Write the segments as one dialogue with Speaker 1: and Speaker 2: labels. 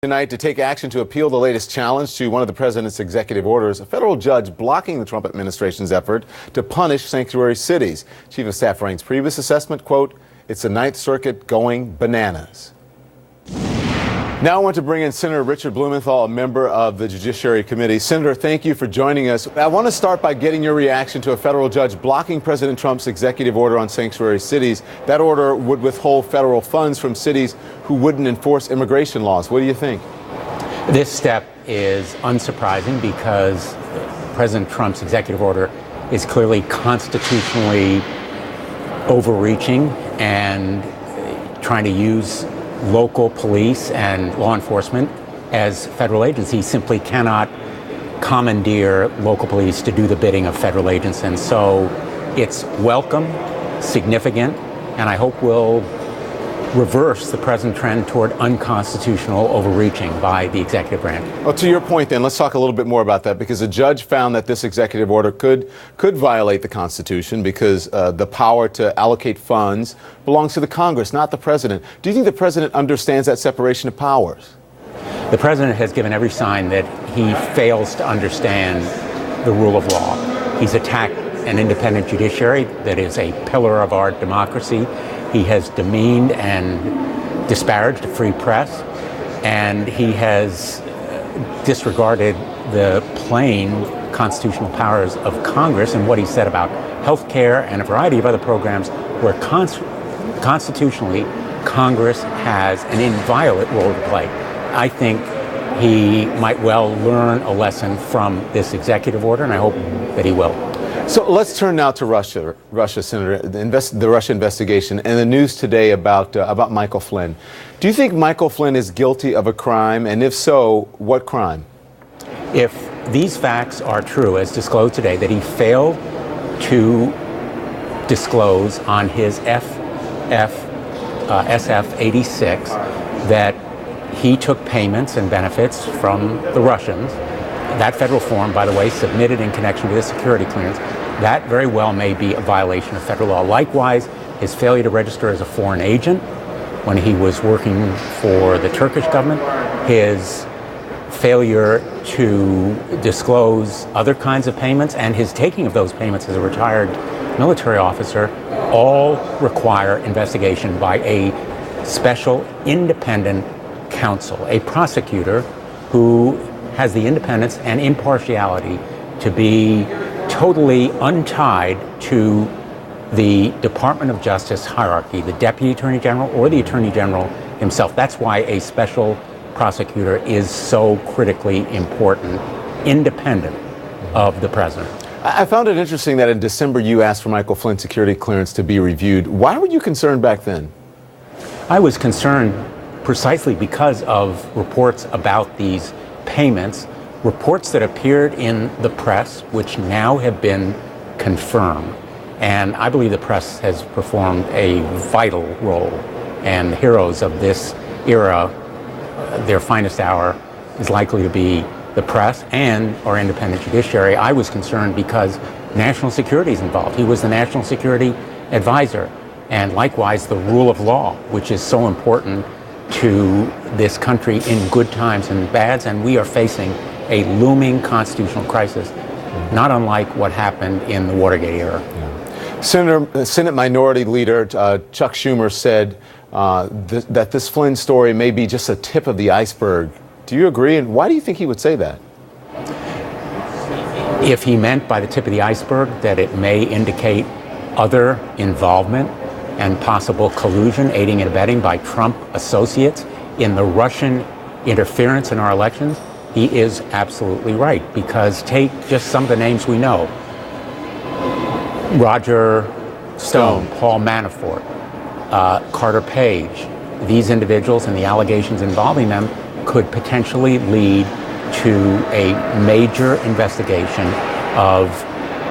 Speaker 1: Tonight, to take action to appeal the latest challenge to one of the president's executive orders, a federal judge blocking the Trump administration's effort to punish sanctuary cities. Chief of Staff Rain's previous assessment, quote, "It's the Ninth Circuit going bananas." Now I want to bring in Senator Richard Blumenthal, a member of the Judiciary Committee. Senator, thank you for joining us. I want to start by getting your reaction to a federal judge blocking President Trump's executive order on sanctuary cities. That order would withhold federal funds from cities who wouldn't enforce immigration laws. What do you think?
Speaker 2: This step is unsurprising because President Trump's executive order is clearly constitutionally overreaching and trying to use local police and law enforcement as federal agencies. Simply cannot commandeer local police to do the bidding of federal agents. And so it's welcome, significant, and I hope will reverse the present trend toward unconstitutional overreaching by the executive branch.
Speaker 1: Well, to your point then, let's talk a little bit more about that, because a judge found that this executive order could violate the Constitution because the power to allocate funds belongs to the Congress, not the president. Do you think the president understands that separation of powers?
Speaker 2: The president has given every sign that he fails to understand the rule of law. He's attacked an independent judiciary that is a pillar of our democracy. He has demeaned and disparaged the free press, and he has disregarded the plain constitutional powers of Congress and what he said about health care and a variety of other programs where constitutionally Congress has an inviolate role to play. I think he might well learn a lesson from this executive order, and I hope that he will.
Speaker 1: So let's turn now to Russia, Senator, the Russia investigation and the news today about Michael Flynn. Do you think Michael Flynn is guilty of a crime, and if so, what crime?
Speaker 2: If these facts are true, as disclosed today, that he failed to disclose on his SF-86 that he took payments and benefits from the Russians. That federal form, by the way, submitted in connection with his security clearance, that very well may be a violation of federal law. Likewise, his failure to register as a foreign agent when he was working for the Turkish government, his failure to disclose other kinds of payments, and his taking of those payments as a retired military officer all require investigation by a special independent counsel, a prosecutor who has the independence and impartiality to be totally untied to the Department of Justice hierarchy, the Deputy Attorney General or the Attorney General himself. That's why a special prosecutor is so critically important, independent of the president.
Speaker 1: I found it interesting that in December you asked for Michael Flynn's security clearance to be reviewed. Why were you concerned back then?
Speaker 2: I was concerned precisely because of reports about these payments, reports that appeared in the press, which now have been confirmed. And I believe the press has performed a vital role. And the heroes of this era, their finest hour, is likely to be the press and our independent judiciary. I was concerned because national security is involved. He was the national security advisor. And likewise, the rule of law, which is so important to this country in good times and bads, and we are facing a looming constitutional crisis, not unlike what happened in the Watergate era.
Speaker 1: Yeah. Senate Minority Leader Chuck Schumer said that this Flynn story may be just a tip of the iceberg. Do you agree, and why do you think he would say that?
Speaker 2: If he meant by the tip of the iceberg that it may indicate other involvement and possible collusion, aiding and abetting by Trump associates in the Russian interference in our elections, he is absolutely right. Because take just some of the names we know. Roger Stone, Paul Manafort, Carter Page. These individuals and the allegations involving them could potentially lead to a major investigation of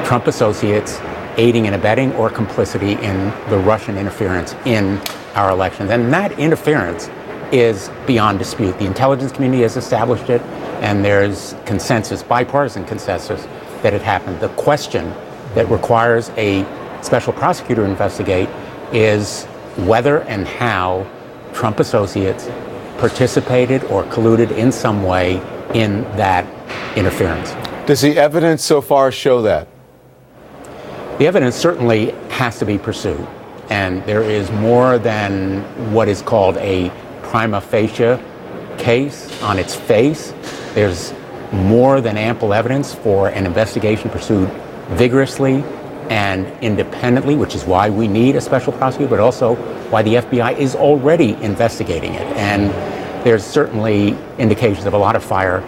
Speaker 2: Trump associates aiding and abetting or complicity in the Russian interference in our elections. And that interference is beyond dispute. The intelligence community has established it, and there's consensus, bipartisan consensus, that it happened. The question that requires a special prosecutor to investigate is whether and how Trump associates participated or colluded in some way in that interference.
Speaker 1: Does the evidence so far show that?
Speaker 2: The evidence certainly has to be pursued, and there is more than what is called a prima facie case on its face. There's more than ample evidence for an investigation pursued vigorously and independently, which is why we need a special prosecutor, but also why the FBI is already investigating it. And there's certainly indications of a lot of fire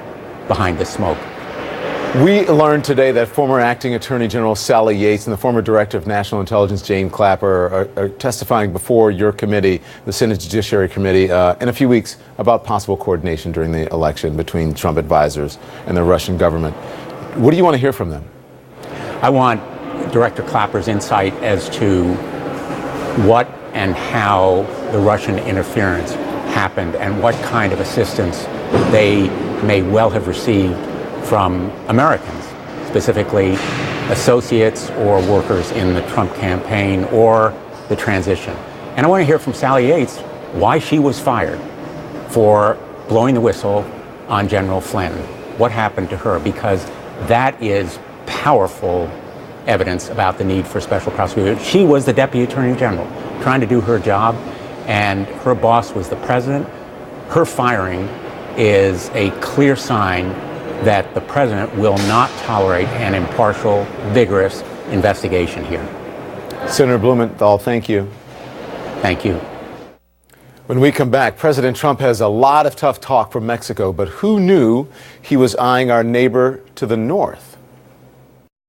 Speaker 2: behind the smoke.
Speaker 1: We learned today that former Acting Attorney General Sally Yates and the former Director of National Intelligence Jane Clapper are testifying before your committee, the Senate Judiciary Committee, in a few weeks about possible coordination during the election between Trump advisors and the Russian government. What do you want to hear from them?
Speaker 2: I want Director Clapper's insight as to what and how the Russian interference happened and what kind of assistance they may well have received from Americans, specifically associates or workers in the Trump campaign or the transition. And I want to hear from Sally Yates why she was fired for blowing the whistle on General Flynn. What happened to her? Because that is powerful evidence about the need for special prosecutor. She was the Deputy Attorney General trying to do her job, and her boss was the president. Her firing is a clear sign that the president will not tolerate an impartial, vigorous investigation here.
Speaker 1: Senator Blumenthal, thank you.
Speaker 2: Thank you.
Speaker 1: When we come back, President Trump has a lot of tough talk from Mexico, but who knew he was eyeing our neighbor to the north?